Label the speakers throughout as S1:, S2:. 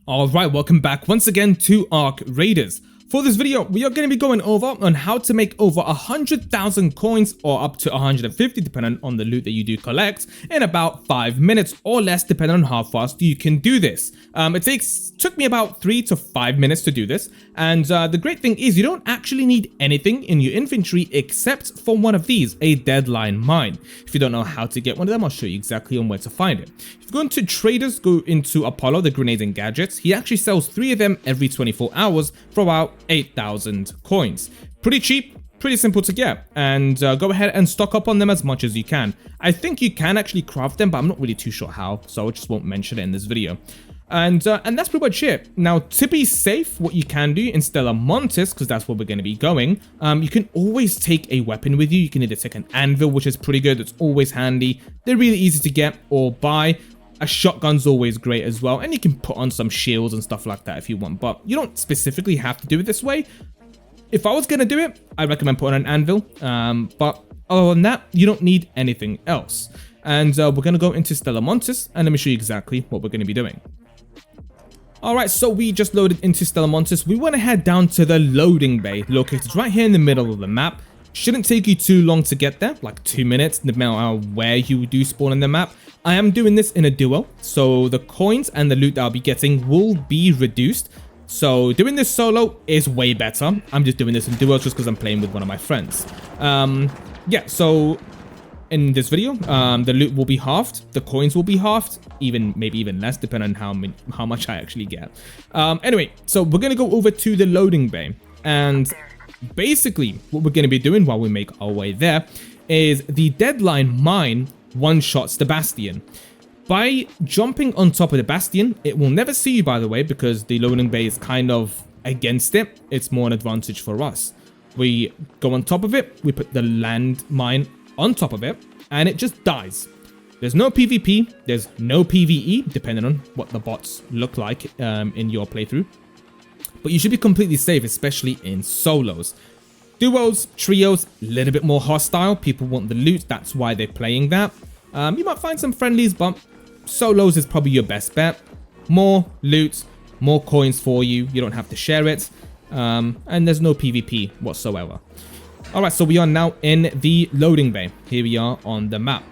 S1: Alright, welcome back once again to Ark Raiders. For this video, we are going to be going over on how to make over 100,000 coins or up to 150 depending on the loot that you do collect in about 5 minutes or less depending on how fast you can do this. It took me about 3 to 5 minutes to do this, and the great thing is you don't actually need anything in your inventory except for one of these, a deadline mine. If you don't know how to get one of them, I'll show you exactly on where to find it. If you go into traders, go into Apollo, the grenades and gadgets, he actually sells 3 of them every 24 hours for about 8,000 coins. Pretty cheap, pretty simple to get, and go ahead and stock up on them as much as you can. I think you can actually craft them, but I'm not really too sure how, so I just won't mention it in this video. And that's pretty much it. Now, to be safe, what you can do in Stellar Montis, because that's where we're going to be going, you can always take a weapon with you. You can either take an anvil, which is pretty good, it's always handy, they're really easy to get or buy. A shotgun's always great as well, and you can put on some shields and stuff like that if you want, but you don't specifically have to do it this way. If I was going to do it, I recommend putting an anvil, but other than that, you don't need anything else. And we're going to go into Stellar Montis, and let me show you exactly what we're going to be doing. Alright, so we just loaded into Stellar Montis. We want to head down to the loading bay, located right here in the middle of the map. Shouldn't take you too long to get there, like 2 minutes, no matter where you do spawn in the map. I am doing this in a duo, so the coins and the loot that I'll be getting will be reduced. So doing this solo is way better. I'm just doing this in duos just because I'm playing with one of my friends. Yeah, so in this video, the loot will be halved, the coins will be halved, maybe even less, depending on how much I actually get. Anyway, so we're gonna go over to the loading bay, and basically what we're gonna be doing while we make our way there is the deadline mine one-shots the bastion. By jumping on top of the bastion, it will never see you, by the way, because the loading bay is kind of against it. It's more an advantage for us. We go on top of it, we put the land mine on top of it, and it just dies. There's no PvP, there's no PvE, depending on what the bots look like in your playthrough. But you should be completely safe, especially in solos. Duos, trios, a little bit more hostile. People want the loot, that's why they're playing that. You might find some friendlies, but solos is probably your best bet. More loot, more coins for you. You don't have to share it. And there's no PvP whatsoever. Alright, so we are now in the loading bay. Here we are on the map.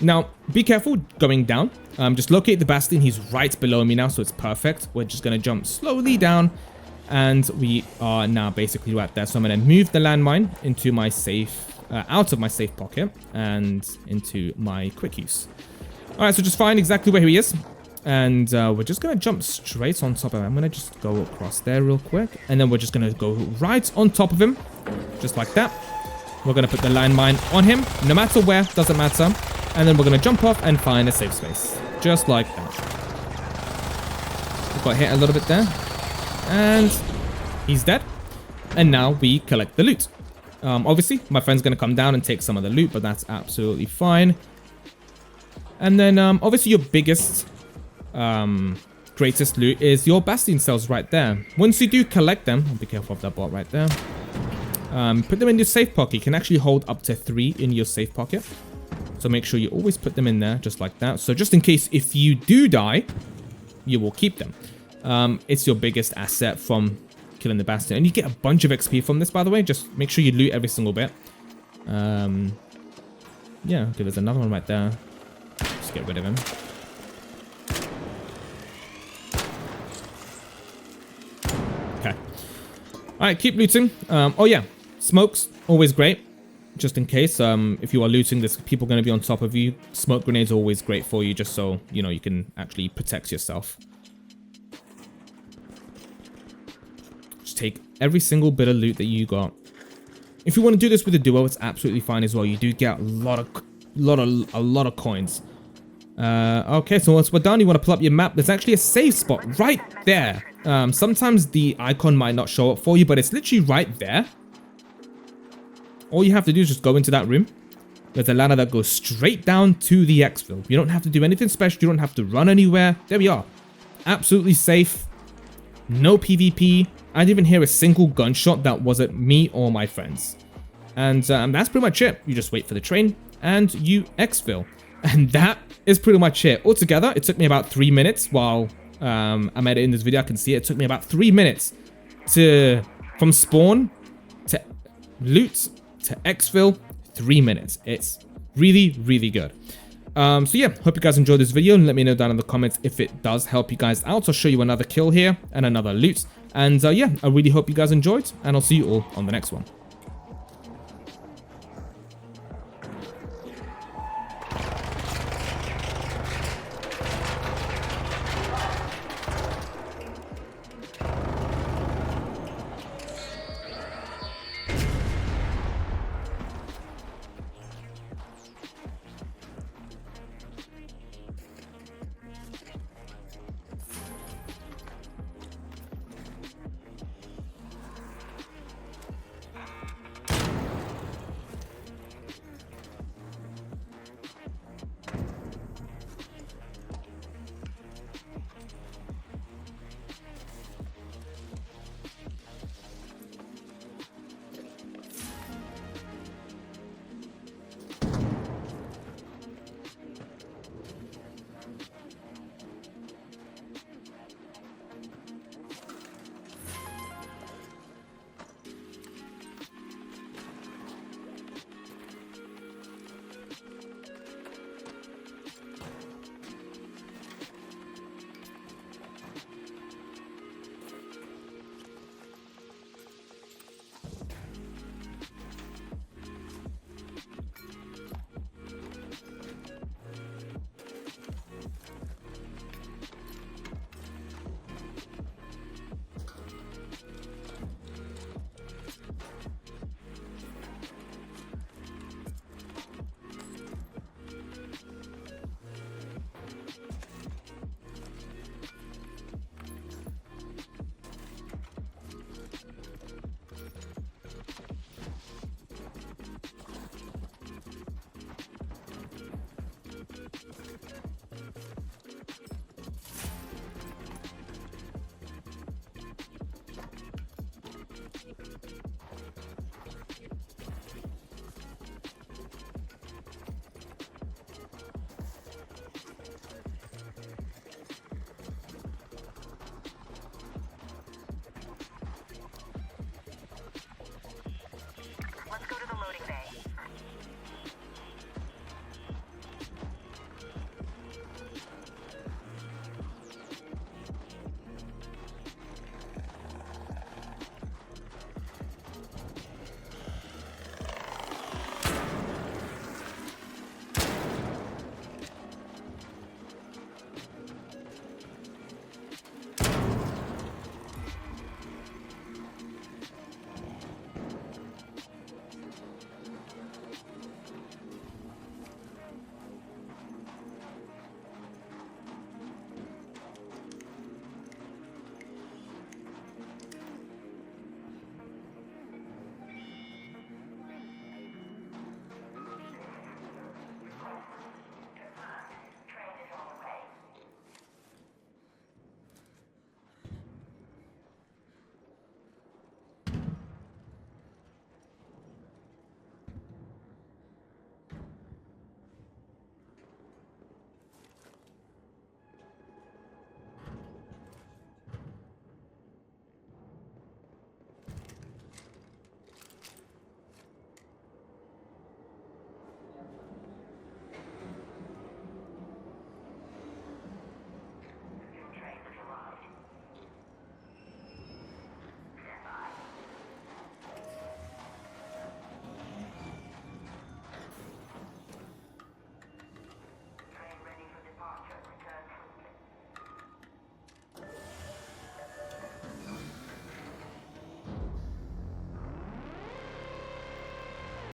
S1: Now, be careful going down. Just locate the bastion. He's right below me now, so it's perfect. We're just going to jump slowly down. And we are now basically right there. So I'm going to move the landmine into my safe, out of my safe pocket and into my quick use. All right, so just find exactly where he is. And we're just going to jump straight on top of him. I'm going to just go across there real quick. And then we're just going to go right on top of him. Just like that. We're going to put the landmine on him, no matter where, doesn't matter. And then we're going to jump off and find a safe space. Just like that. We got hit a little bit there. And he's dead. And now we collect the loot. Obviously, my friend's going to come down and take some of the loot, but that's absolutely fine. And then, obviously, your biggest, greatest loot is your bastion cells right there. Once you do collect them, be careful of that bot right there. Put them in your safe pocket. You can actually hold up to 3 in your safe pocket. So make sure you always put them in there, just like that. So just in case if you do die, you will keep them. It's your biggest asset from killing the bastion, and you get a bunch of XP from this, by the way. Just make sure you loot every single bit. Yeah, okay, there's another one right there. Just get rid of him. Okay. All right, keep looting. Oh yeah, smokes always great. Just in case, if you are looting, there's people going to be on top of you. Smoke grenades are always great for you, just so you know you can actually protect yourself. Take every single bit of loot that you got. If you want to do this with a duo, it's absolutely fine as well. You do get a lot of coins. Okay, so once we're done, you want to pull up your map. There's actually a save spot right there. Sometimes the icon might not show up for you, but it's literally right there. All you have to do is just go into that room. There's a ladder that goes straight down to the exfil. You don't have to do anything special. You don't have to run anywhere. There we are. Absolutely safe. No PvP. I didn't even hear a single gunshot that wasn't me or my friends. And that's pretty much it. You just wait for the train and you exfil. And that is pretty much it. Altogether, it took me about 3 minutes while I'm editing this video, I can see it took me about 3 minutes from spawn to loot to exfil. 3 minutes. It's really, really good. So yeah, hope you guys enjoyed this video, and let me know down in the comments if it does help you guys out. I'll show you another kill here and another loot. And yeah, I really hope you guys enjoyed, and I'll see you all on the next one.